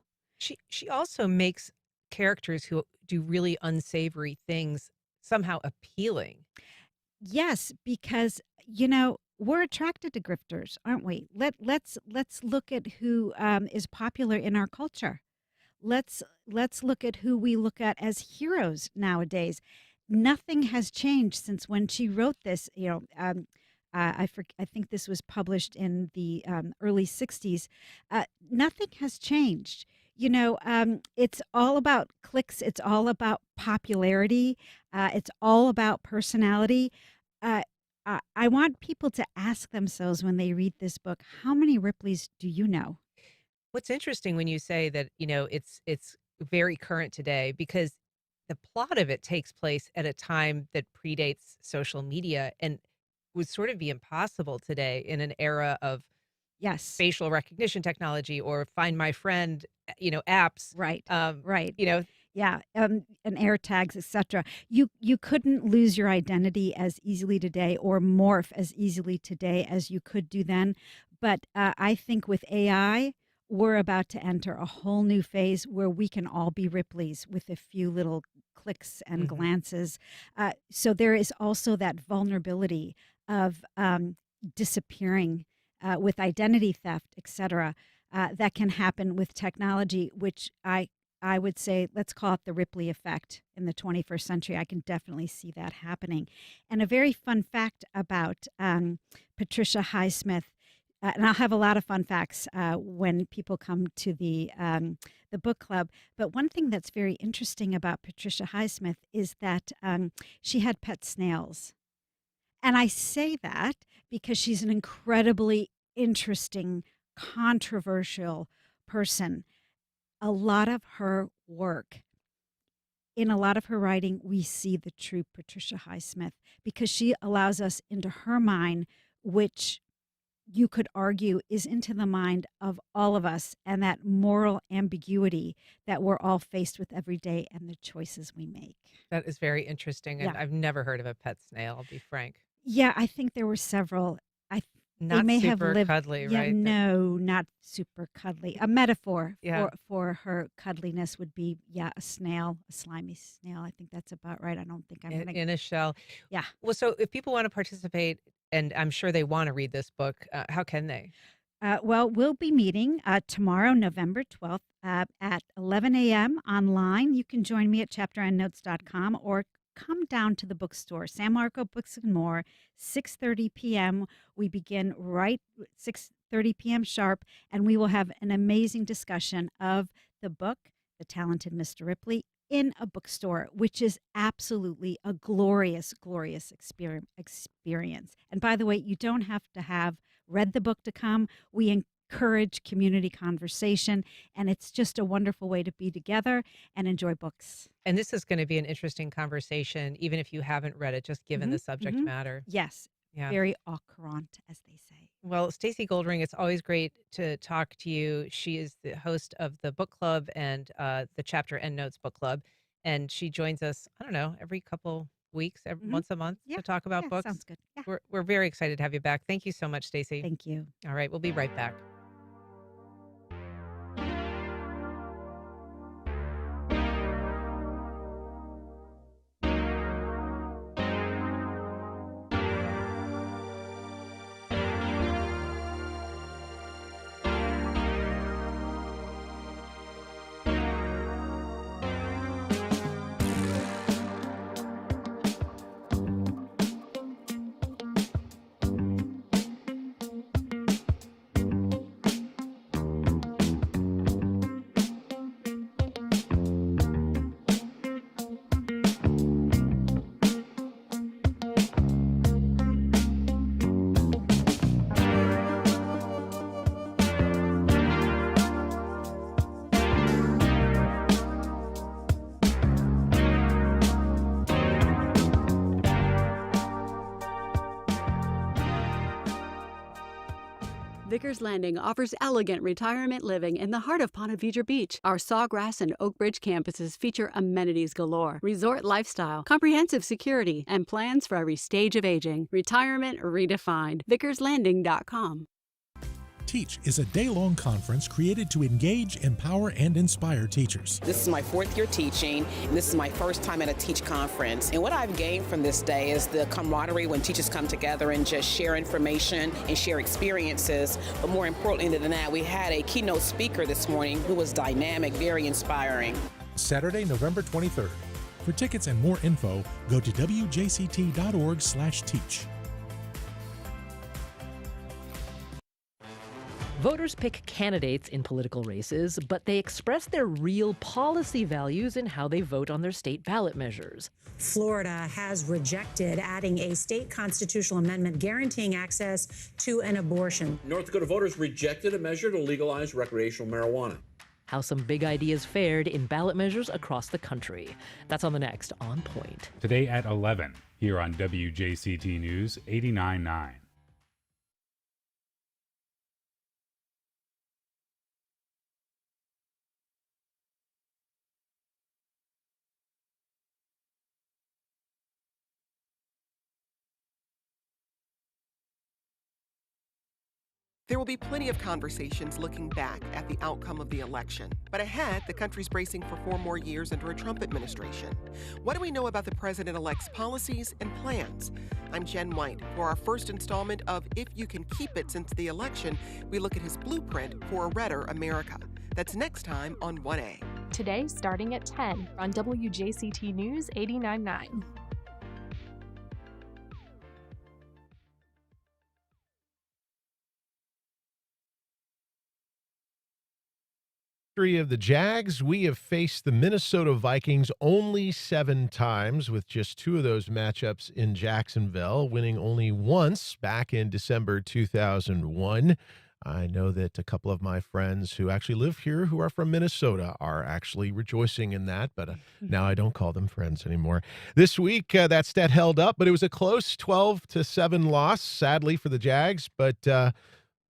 She also makes characters who do really unsavory things somehow appealing. Yes, because we're attracted to grifters, aren't we? Let's look at who is popular in our culture. Let's look at who we look at as heroes nowadays. Nothing has changed since when she wrote this. I think this was published in the early '60s. Nothing has changed. It's all about clicks. It's all about popularity. It's all about personality. I want people to ask themselves when they read this book, how many Ripleys do you know? What's interesting when you say that, it's very current today because the plot of it takes place at a time that predates social media and would sort of be impossible today in an era of Yes. facial recognition technology or Find My Friend, apps. Right. Right. You know, Yeah, and air tags, etc. You couldn't lose your identity as easily today or morph as easily today as you could do then. But I think with AI, we're about to enter a whole new phase where we can all be Ripleys with a few little clicks and glances. So there is also that vulnerability of disappearing with identity theft, etc. That can happen with technology, which I would say, let's call it the Ripley effect in the 21st century. I can definitely see that happening. And a very fun fact about Patricia Highsmith, and I'll have a lot of fun facts when people come to the book club. But one thing that's very interesting about Patricia Highsmith is that she had pet snails. And I say that because she's an incredibly interesting, controversial person. A lot of her work, in a lot of her writing, we see the true Patricia Highsmith because she allows us into her mind, which you could argue is into the mind of all of us, and that moral ambiguity that we're all faced with every day and the choices we make. that is very interesting. And Yeah. I've never heard of a pet snail, I'll be frank. Yeah, I think there were several. They Not may have super lived. cuddly, Yeah, right? That- no, not super cuddly. A metaphor Yeah. for her cuddliness would be, a snail, a slimy snail. I think that's about right. I don't think I'm in, gonna. in a shell. Yeah. Well, so if people want to participate, and I'm sure they want to read this book, how can they? Well, we'll be meeting tomorrow, November 12th, at 11 a.m. online. You can join me at chapterendnotes.com or come down to the bookstore, San Marco Books and More, 6:30 p.m. We begin right 6:30 p.m. sharp, and we will have an amazing discussion of the book, The Talented Mr. Ripley, in a bookstore, which is absolutely a glorious, glorious experience. And by the way, you don't have to have read the book to come. We encourage community conversation, and it's just a wonderful way to be together and enjoy books. And this is going to be an interesting conversation, even if you haven't read it, just given the subject matter. Yes, Yeah. very au courant, as they say. Well, Stacey Goldring, it's always great to talk to you. She is the host of the book club and the Chapter Endnotes book club. And she joins us, I don't know, every couple weeks, once a month Yeah, to talk about yeah, books. sounds good. Yeah. We're very excited to have you back. Thank you so much, Stacey. Thank you. All right, we'll be right back. Vickers Landing offers elegant retirement living in the heart of Ponte Vedra Beach. Our Sawgrass and Oak Ridge campuses feature amenities galore, resort lifestyle, comprehensive security, and plans for every stage of aging. Retirement redefined. VickersLanding.com. Teach is a day-long conference created to engage, empower, and inspire teachers. This is my 4th year teaching, and this is my first time at a Teach conference. And what I've gained from this day is the camaraderie when teachers come together and just share information and share experiences. But more importantly than that, we had a keynote speaker this morning who was dynamic, very inspiring. Saturday, November 23rd. For tickets and more info, go to wjct.org/teach. Voters pick candidates in political races, but they express their real policy values in how they vote on their state ballot measures. Florida has rejected adding a state constitutional amendment guaranteeing access to an abortion. North Dakota voters rejected a measure to legalize recreational marijuana. How some big ideas fared in ballot measures across the country. That's on the next On Point. Today at 11, here on WJCT News 89.9. There will be plenty of conversations looking back at the outcome of the election. But ahead, the country's bracing for 4 more years under a Trump administration. What do we know about the president-elect's policies and plans? I'm Jen White. For our first installment of If You Can Keep It Since the Election, we look at his blueprint for a redder America. That's next time on 1A. Today, starting at 10 on WJCT News 89.9. Of the Jags, we have faced the Minnesota Vikings only 7 times, with just 2 of those matchups in Jacksonville, winning only once back in December 2001. I know that a couple of my friends who actually live here, who are from Minnesota, are actually rejoicing in that, but now I don't call them friends anymore. This week, that stat held up, but it was a close 12-7 loss, sadly, for the Jags, but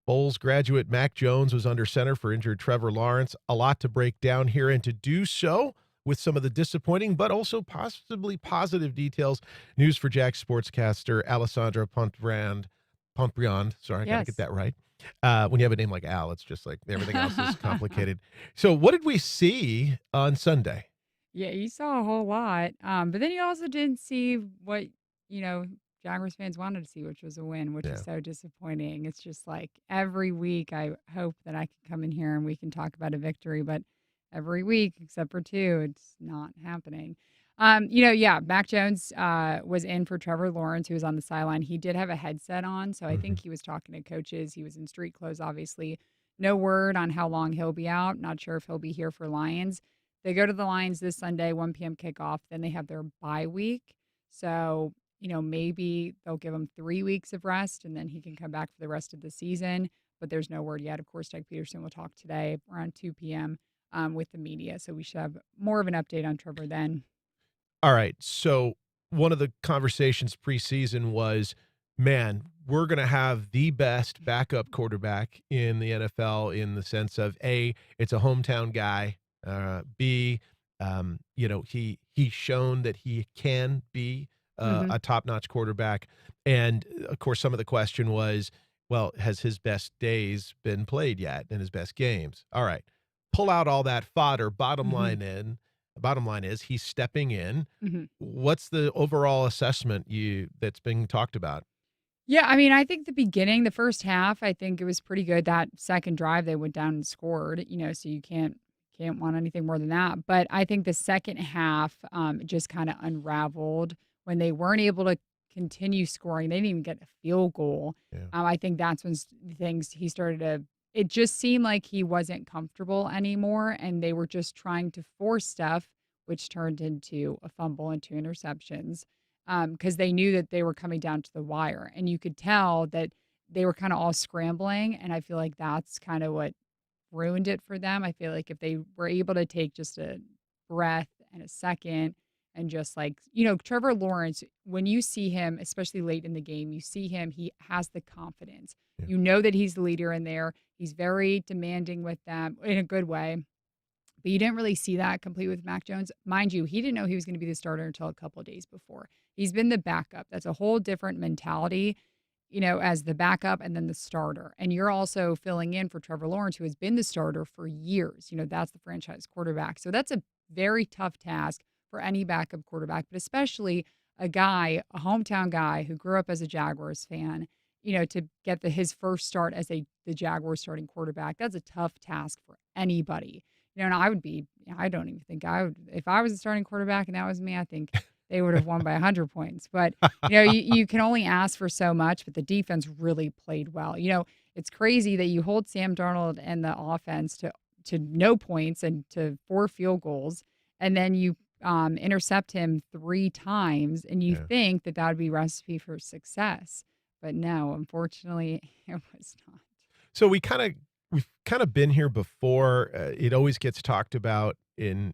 Bowles graduate Mac Jones was under center for injured Trevor Lawrence. A lot to break down here, and to do so with some of the disappointing but also possibly positive details. News for Jags sportscaster Alessandra Pontbriand. Sorry, I got to get that right. When you have a name like Al, it's just like everything else is complicated. So what did we see on Sunday? Yeah, you saw a whole lot. But then you also didn't see what, Jaguars fans wanted to see, which was a win, which is so disappointing. It's just like every week I hope that I can come in here and we can talk about a victory, but every week except for 2, it's not happening. Mac Jones was in for Trevor Lawrence, who was on the sideline. He did have a headset on, so I think he was talking to coaches. He was in street clothes, obviously. No word on how long he'll be out. Not sure if he'll be here for Lions. They go to the Lions this Sunday, 1 p.m. kickoff. Then they have their bye week. So maybe they'll give him 3 weeks of rest and then he can come back for the rest of the season. But there's no word yet. Of course, Doug Peterson will talk today around 2 p.m. With the media. So we should have more of an update on Trevor then. All right. So one of the conversations preseason was, man, we're going to have the best backup quarterback in the NFL in the sense of, A, it's a hometown guy. B, he's shown that he can be a top-notch quarterback. And, of course, some of the question was, well, has his best days been played yet in his best games? All right. Pull out all that fodder. Bottom line is he's stepping in. What's the overall assessment that's being talked about? Yeah, I mean, I think the first half, I think it was pretty good. That second drive, they went down and scored, so you can't want anything more than that. But I think the second half just kind of unraveled when they weren't able to continue scoring. They didn't even get a field goal. Yeah. I think that's when it just seemed like he wasn't comfortable anymore, and they were just trying to force stuff, which turned into a fumble and 2 interceptions because they knew that they were coming down to the wire. And you could tell that they were kind of all scrambling, and I feel like that's kind of what ruined it for them. I feel like if they were able to take just a breath and a second and just like, Trevor Lawrence, when you see him, especially late in the game, you see him, he has the confidence. Yeah. You know that he's the leader in there. He's very demanding with them in a good way. But you didn't really see that complete with Mac Jones. Mind you, he didn't know he was going to be the starter until a couple of days before. He's been the backup. That's a whole different mentality, as the backup and then the starter. And you're also filling in for Trevor Lawrence, who has been the starter for years. That's the franchise quarterback. So that's a very tough task for any backup quarterback, but especially a hometown guy who grew up as a Jaguars fan, to get his first start as the Jaguars starting quarterback. That's a tough task for anybody. And I don't even think if I was a starting quarterback and that was me, I think they would have won by 100 points. But, you can only ask for so much, but the defense really played well. It's crazy that you hold Sam Darnold and the offense to no points and to 4 field goals, and then you intercept him 3 times, and you think that would be recipe for success. But no, unfortunately, it was not. So we've kind of been here before. It always gets talked about in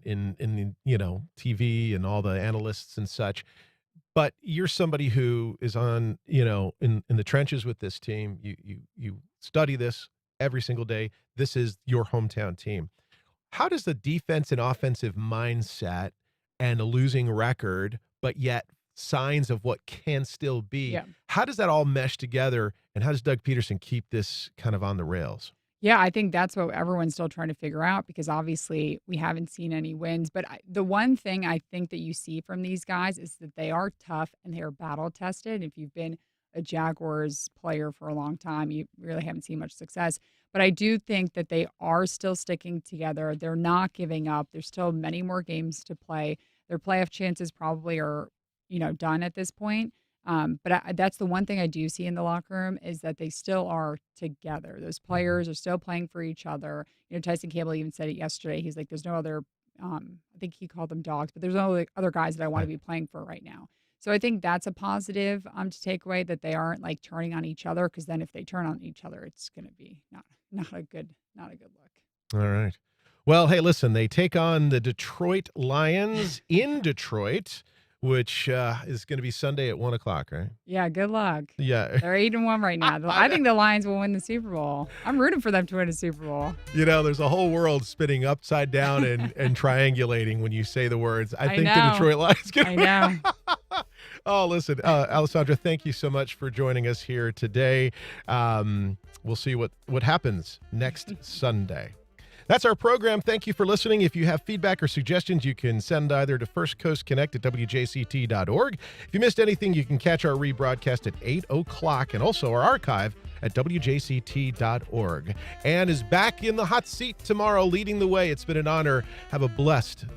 TV and all the analysts and such. But you're somebody who is on, in the trenches with this team. You study this every single day. This is your hometown team. How does the defense and offensive mindset and a losing record, but yet signs of what can still be, how does that all mesh together, and how does Doug Peterson keep this kind of on the rails? Yeah, I think that's what everyone's still trying to figure out, because obviously we haven't seen any wins. But the one thing I think that you see from these guys is that they are tough and they are battle tested. If you've been a Jaguars player for a long time, you really haven't seen much success. But I do think that they are still sticking together. They're not giving up. There's still many more games to play. Their playoff chances probably are, done at this point. But that's the one thing I do see in the locker room, is that they still are together. Those players are still playing for each other. Tyson Campbell even said it yesterday. He's like, there's no other, I think he called them dogs, but there's no other guys that I want to be playing for right now. So I think that's a positive to take away, that they aren't like turning on each other, because then if they turn on each other, it's going to be not a good look. All right. Well, hey, listen, they take on the Detroit Lions in Detroit, which is going to be Sunday at 1:00, right? Yeah, good luck. Yeah. They're 8-1 right now. I think the Lions will win the Super Bowl. I'm rooting for them to win a Super Bowl. There's a whole world spinning upside down and triangulating when you say the words. I think the Detroit Lions can win. I know. Oh, listen, Alessandra, thank you so much for joining us here today. We'll see what happens next Sunday. That's our program. Thank you for listening. If you have feedback or suggestions, you can send either to firstcoastconnect@wjct.org. If you missed anything, you can catch our rebroadcast at 8:00 and also our archive at wjct.org. Ann is back in the hot seat tomorrow, leading the way. It's been an honor. Have a blessed